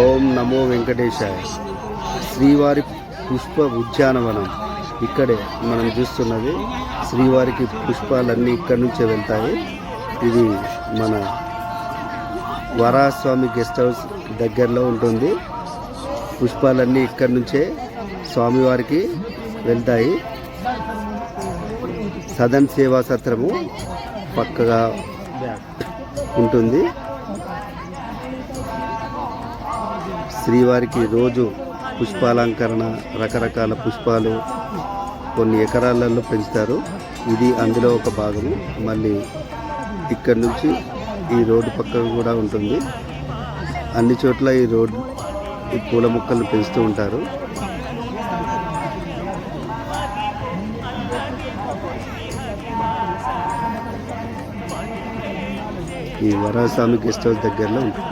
ఓం నమో వెంకటేశాయ. శ్రీవారి పుష్ప ఉద్యానవనం ఇక్కడే మనం చూస్తున్నది. శ్రీవారికి పుష్పాలన్నీ ఇక్కడి నుంచే వెళ్తాయి. ఇది మన వరాహస్వామి గెస్ట్ హౌస్ దగ్గరలో ఉంటుంది. పుష్పాలన్నీ ఇక్కడి నుంచే స్వామివారికి వెళ్తాయి. సదన్ సేవా సత్రము పక్కగా ఉంటుంది. శ్రీవారికి రోజు పుష్పాలంకరణ, రకరకాల పుష్పాలు కొన్ని ఎకరాలలో పెంచుతారు. ఇది అందులో ఒక భాగము. మళ్ళీ ఇక్కడి నుంచి ఈ రోడ్డు పక్కన కూడా ఉంటుంది. అన్ని చోట్ల ఈ పూల మొక్కలను పెంచుతూ ఉంటారు. ఈ వరాహస్వామి గెస్ట్ హౌస్ దగ్గరలో ఉంటుంది.